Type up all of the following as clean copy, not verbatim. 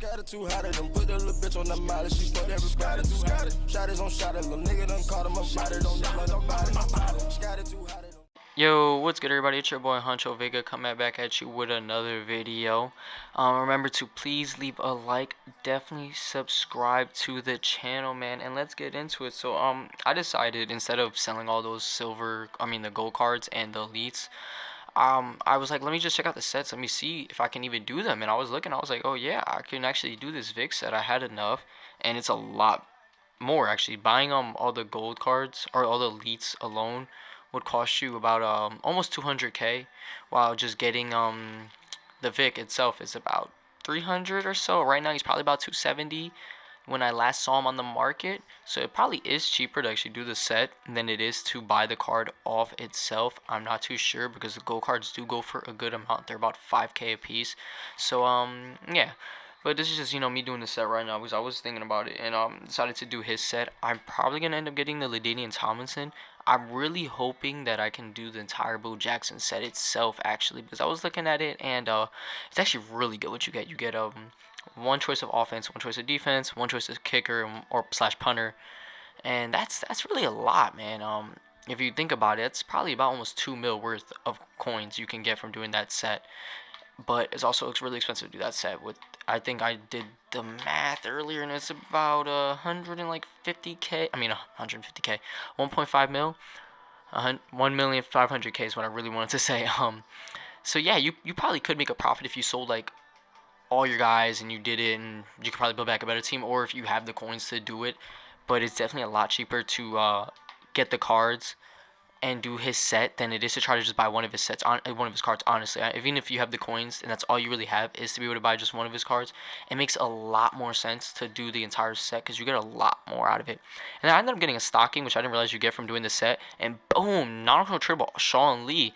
Got it too hot at them, put that little bitch on the molly. She fucked everybody. Shot is on shot at little nigga done caught him a body. Don't know nobody. Got it too hot at them. Yo, what's good everybody? It's your boy Huncho Vega coming back at you with another video. Remember to please leave a like, definitely subscribe to the channel, man, and let's get into it. So I decided instead of selling all those the gold cards and the elites, I was like, let me just check out the sets, let me see if I can even do them. And I was looking, I was like, oh yeah, I can actually do this Vick set. I had enough, and it's a lot more actually. Buying all the gold cards or all the elites alone would cost you about almost 200k, while just getting the Vick itself is about 300 or so. Right now he's probably about 270 when I last saw him on the market, so it probably is cheaper to actually do the set than it is to buy the card off itself. I'm not too sure because the gold cards do go for a good amount. They're about 5k a piece. So yeah, but this is just, me doing the set right now because I was thinking about it and decided to do his set. I'm probably gonna end up getting the Ladainian Tomlinson. I'm really hoping that I can do the entire Bo Jackson set itself actually, because I was looking at it and it's actually really good what you get. You get one choice of offense, one choice of defense, one choice of kicker or slash punter, and that's really a lot, man. If you think about it, it's probably about almost 2 mil worth of coins you can get from doing that set. But it's really expensive to do that set. With, I think I did the math earlier, and it's about 150k. I mean 150k, 1.5 mil, 1,500,000 is what I really wanted to say. So yeah, you probably could make a profit if you sold like all your guys and you did it, and you could probably build back a better team, or if you have the coins to do it. But it's definitely a lot cheaper to get the cards and do his set than it is to try to just buy one of his sets, on one of his cards. Honestly, even if you have the coins and that's all you really have is to be able to buy just one of his cards, it makes a lot more sense to do the entire set because you get a lot more out of it. And I ended up getting a stocking, which I didn't realize you get from doing the set, and boom, non-control triple Sean Lee.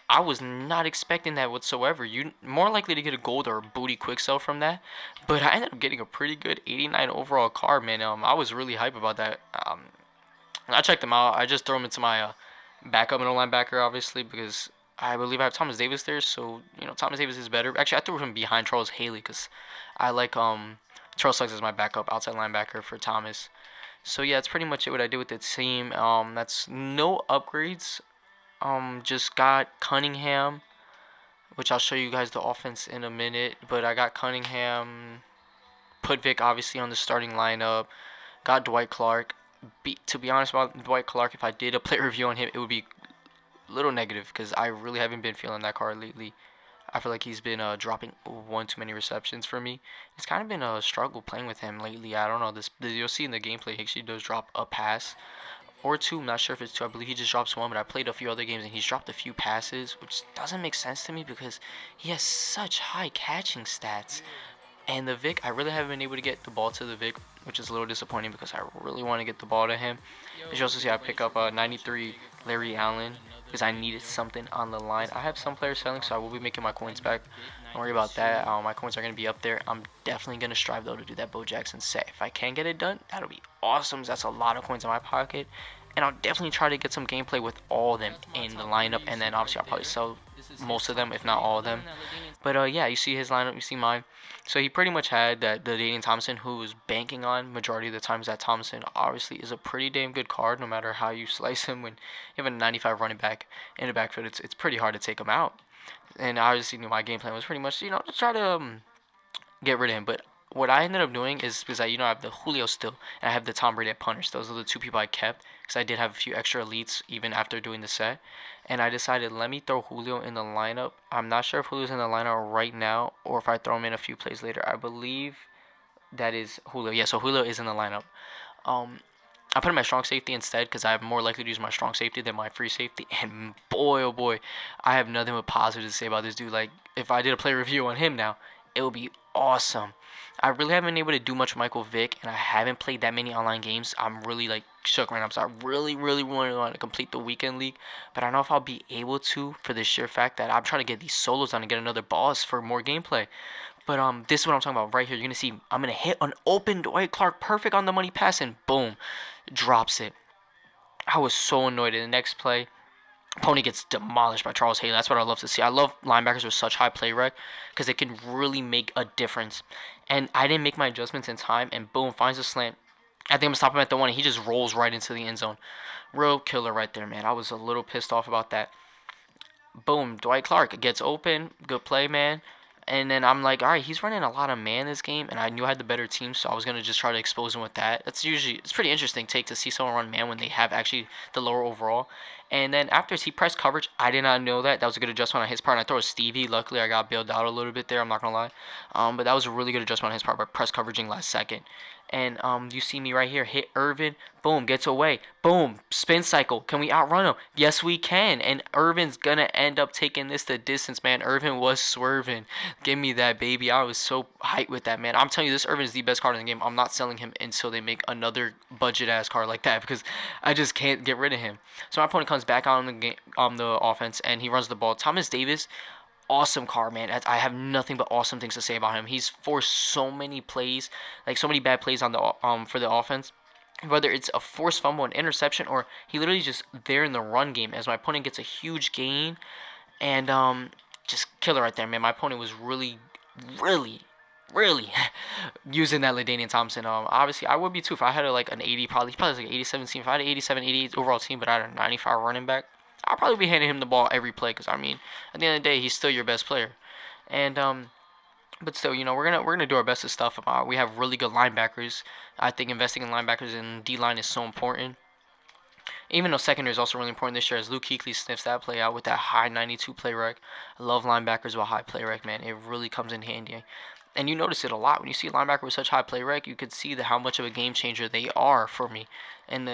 I was not expecting that whatsoever. You more likely to get a gold or a booty quick sell from that, but I ended up getting a pretty good 89 overall card, man. I was really hype about that. I checked them out. I just throw them into my backup middle linebacker, obviously, because I believe I have Thomas Davis there. So Thomas Davis is better. Actually, I threw him behind Charles Haley because I like Charles Suggs as my backup outside linebacker for Thomas. So yeah, that's pretty much it. What I did with the team. That's no upgrades. Just got Cunningham, which I'll show you guys the offense in a minute. But I got Cunningham, put Vick obviously on the starting lineup, got Dwight Clark. To be honest about Dwight Clark, if I did a player review on him, it would be a little negative because I really haven't been feeling that card lately. I feel like he's been dropping one too many receptions for me. It's kind of been a struggle playing with him lately. I don't know. You'll see in the gameplay, he actually does drop a pass or two. I'm not sure if it's two. I believe he just drops one, but I played a few other games and he's dropped a few passes, which doesn't make sense to me because he has such high catching stats. And the Vick, I really haven't been able to get the ball to the Vick, which is a little disappointing because I really want to get the ball to him. As you also see, I pick up 93 Larry Allen because I needed something on the line. I have some players selling, so I will be making my coins back. Don't worry about that. My coins are going to be up there. I'm definitely going to strive, though, to do that Bo Jackson set. If I can get it done, that'll be awesome. That's a lot of coins in my pocket. And I'll definitely try to get some gameplay with all of them in the lineup. And then, obviously, I'll probably sell most of them, if not all of them. But yeah, you see his lineup, you see mine. So he pretty much had the Ladainian Tomlinson, who was banking on majority of the times that Tomlinson obviously is a pretty damn good card, no matter how you slice him. When you have a 95 running back in the backfield, it's pretty hard to take him out. And obviously, my game plan was pretty much, to try to get rid of him. But what I ended up doing is, because I have the Julio still, and I have the Tom Brady at punters. Those are the two people I kept, because I did have a few extra elites even after doing the set. And I decided, let me throw Julio in the lineup. I'm not sure if Julio's in the lineup right now, or if I throw him in a few plays later. I believe that is Julio. Yeah, so Julio is in the lineup. I put him at strong safety instead because I'm more likely to use my strong safety than my free safety. And boy, oh boy, I have nothing but positive to say about this dude. Like, if I did a play review on him now, it would be awesome. I really haven't been able to do much with Michael Vick, and I haven't played that many online games. I'm really like shook right now. So I really want to complete the weekend league, but I don't know if I'll be able to for the sheer fact that I'm trying to get these solos on and get another boss for more gameplay. But this is what I'm talking about right here. You're gonna see I'm gonna hit an open Dwight Clark, perfect on the money pass, and boom, drops it. I was so annoyed in the next play. Pony gets demolished by Charles Haley. That's what I love to see. I love linebackers with such high play rec because they can really make a difference. And I didn't make my adjustments in time, and boom, finds a slant. I think I'm gonna stop him at the 1, and he just rolls right into the end zone. Real killer right there, man. I was a little pissed off about that. Boom, Dwight Clark gets open. Good play, man. And then I'm like, all right, he's running a lot of man this game, and I knew I had the better team, so I was gonna just try to expose him with that. It's pretty interesting take to see someone run man when they have actually the lower overall. And then after he pressed coverage, I did not know that. That was a good adjustment on his part. And I throw a Stevie. Luckily, I got bailed out a little bit there. I'm not gonna lie, but that was a really good adjustment on his part by press coveraging last second. And you see me right here, hit Irvin, boom, gets away, boom, spin cycle. Can we outrun him? Yes, we can. And Irvin's gonna end up taking this the distance, man. Irvin was swerving. Give me that, baby. I was so hyped with that, man. I'm telling you, this Irvin is the best card in the game. I'm not selling him until they make another budget ass card like that because I just can't get rid of him. So my opponent comes back on the game, on the offense, and he runs the ball. Thomas Davis, awesome card, man. I have nothing but awesome things to say about him. He's forced so many plays, like so many bad plays on the for the offense. Whether it's a forced fumble, an interception, or he literally just there in the run game as my opponent gets a huge gain, and just killer right there, man. My opponent was really, really, really using that LaDainian Thompson. Obviously I would be too if I had like an 80, probably like an 87 team. If I had an 87, 88 overall team, but I had a 95 running back, I'll probably be handing him the ball every play because I mean, at the end of the day, he's still your best player. And but still, we're gonna do our best to stuff him out. We have really good linebackers. I think investing in linebackers and D line is so important. Even though secondary is also really important this year, as Luke Kuechly sniffs that play out with that high 92 play rec. I love linebackers with high play rec, man. It really comes in handy. And you notice it a lot when you see a linebacker with such high play rec. You could see how much of a game changer they are for me, and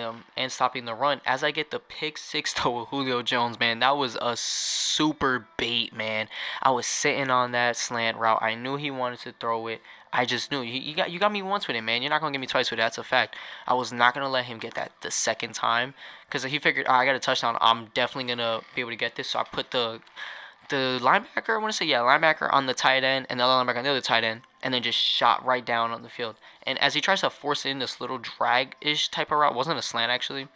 stopping the run. As I get the pick six to Julio Jones, man, that was a super bait, man. I was sitting on that slant route. I knew he wanted to throw it. I just knew you got me once with it, man. You're not gonna get me twice with it. That's a fact. I was not gonna let him get that the second time because he figured, I got a touchdown. I'm definitely gonna be able to get this. So I put the linebacker, I want to say, yeah, linebacker on the tight end and the other linebacker on the other tight end, and then just shot right down on the field. And as he tries to force in this little drag-ish type of route, wasn't a slant actually,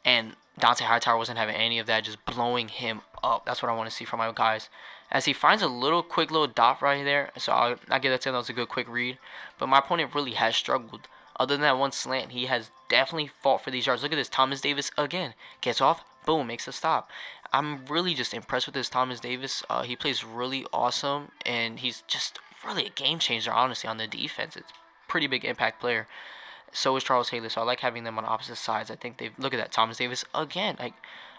and Dante Hightower wasn't having any of that, just blowing him up. That's what I want to see from my guys. As he finds a quick little dot right there, so I'll give that to him. That was a good quick read. But my opponent really has struggled. Other than that one slant, he has definitely fought for these yards. Look at this, Thomas Davis again. Gets off, boom, makes a stop. I'm really just impressed with this Thomas Davis. He plays really awesome, and he's just really a game changer, honestly, on the defense. It's pretty big impact player. So is Charles Haley, so I like having them on opposite sides. I think they look at that Thomas Davis again.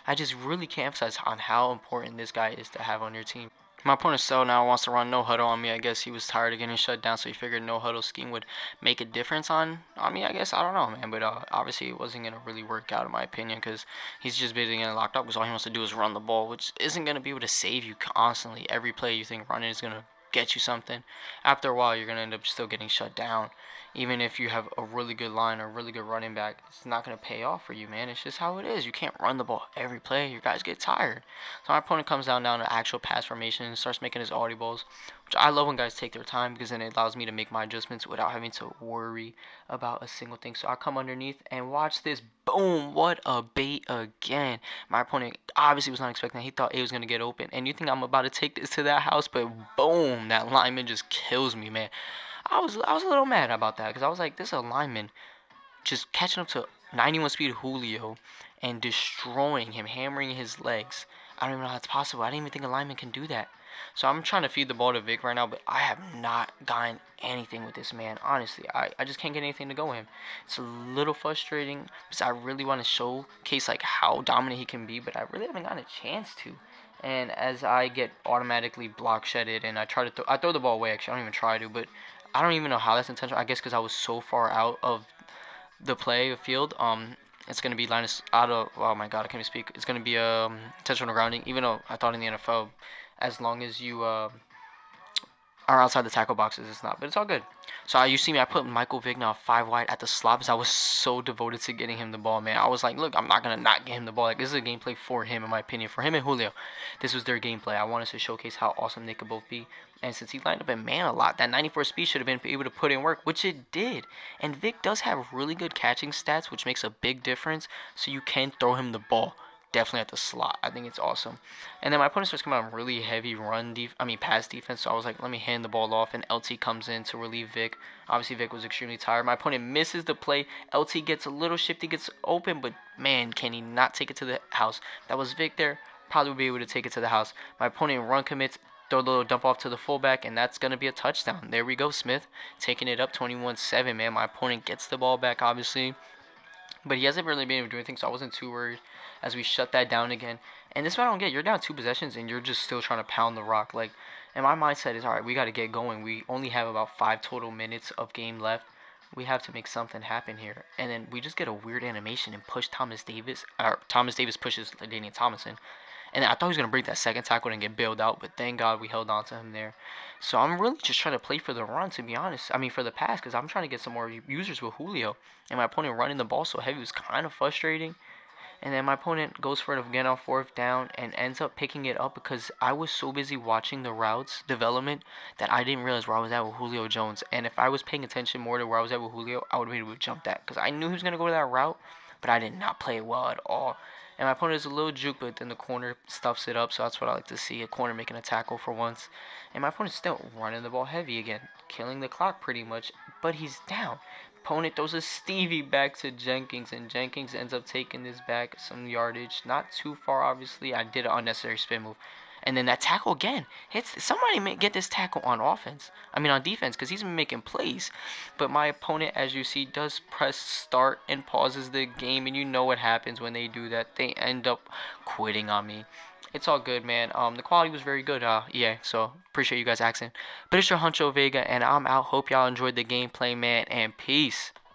I just really can't emphasize on how important this guy is to have on your team. My opponent still now wants to run no huddle on me. I guess he was tired of getting shut down, so he figured no huddle scheme would make a difference on me. I guess I don't know, man. But obviously it wasn't gonna really work out in my opinion because he's just busy getting locked up. Because all he wants to do is run the ball, which isn't gonna be able to save you constantly. Every play you think running is gonna get you something. After a while, you're gonna end up still getting shut down. Even if you have a really good line or a really good running back, it's not going to pay off for you, man. It's just how it is. You can't run the ball every play. Your guys get tired. So my opponent comes down to actual pass formation and starts making his audibles, which I love when guys take their time because then it allows me to make my adjustments without having to worry about a single thing. So I come underneath and watch this. Boom. What a bait again. My opponent obviously was not expecting that. He thought it was going to get open. And you think I'm about to take this to that house, but boom. That lineman just kills me, man. I was a little mad about that because I was like, this lineman just catching up to 91 speed Julio and destroying him, hammering his legs. I don't even know how that's possible. I didn't even think a lineman can do that. So I'm trying to feed the ball to Vic right now, but I have not gotten anything with this man. Honestly, I just can't get anything to go with him. It's a little frustrating because I really want to showcase like how dominant he can be, but I really haven't gotten a chance to. And as I get automatically block shedded and I try to I throw the ball away. Actually, I don't even try to, but I don't even know how that's intentional. I guess because I was so far out of the play of field. It's gonna be Linus out of. Oh my God, I can't even speak. It's gonna be intentional grounding. Even though I thought in the NFL, as long as you are outside the tackle boxes, it's not. But it's all good. So you see me, I put Michael Vick now 5 wide at the slot because I was so devoted to getting him the ball, man. I was like, look, I'm not gonna not get him the ball. Like this is a gameplay for him, in my opinion, for him and Julio. This was their gameplay. I wanted to showcase how awesome they could both be. And since he lined up in man a lot, that 94 speed should have been able to put in work, which it did. And Vic does have really good catching stats, which makes a big difference. So you can throw him the ball. definitely at the slot. I think it's awesome. And then my opponent starts coming out really heavy pass defense. So I was like, let me hand the ball off, and LT comes in to relieve Vick. Obviously, Vick was extremely tired. My opponent misses the play. LT gets a little shifty, gets open, but man, can he not take it to the house? That was Vick there. Probably would be able to take it to the house. My opponent run commits, throw a little dump off to the fullback, and that's going to be a touchdown. There we go, Smith. Taking it up 21-7, man. My opponent gets the ball back, obviously. But he hasn't really been able to do anything, so I wasn't too worried as we shut that down again. And this is what I don't get. You're down 2 possessions, and you're just still trying to pound the rock. Like, and my mindset is, all right, we got to get going. We only have about 5 total minutes of game left. We have to make something happen here. And then we just get a weird animation and push Thomas Davis. Or Thomas Davis pushes LaDainian Tomlinson. And I thought he was going to break that second tackle and get bailed out, but thank God we held on to him there. So I'm really just trying to play for the run, to be honest. I mean, for the pass, because I'm trying to get some more users with Julio. And my opponent running the ball so heavy was kind of frustrating. And then my opponent goes for it again on 4th down and ends up picking it up because I was so busy watching the routes development that I didn't realize where I was at with Julio Jones. And if I was paying attention more to where I was at with Julio, I would have been able to jump that because I knew he was going to go to that route, but I did not play it well at all. And my opponent is a little juke, but then the corner stuffs it up, so that's what I like to see, a corner making a tackle for once. And my opponent's still running the ball heavy again, killing the clock pretty much, but he's down. Opponent throws a Stevie back to Jenkins, and Jenkins ends up taking this back some yardage. Not too far, obviously. I did an unnecessary spin move. And then that tackle again. Hits. Somebody get this tackle on offense. I mean on defense, because he's been making plays. But my opponent, as you see, does press start and pauses the game. And you know what happens when they do that. They end up quitting on me. It's all good, man. The quality was very good. Yeah. So appreciate you guys asking. But it's your Huncho Vega, and I'm out. Hope y'all enjoyed the gameplay, man. And peace.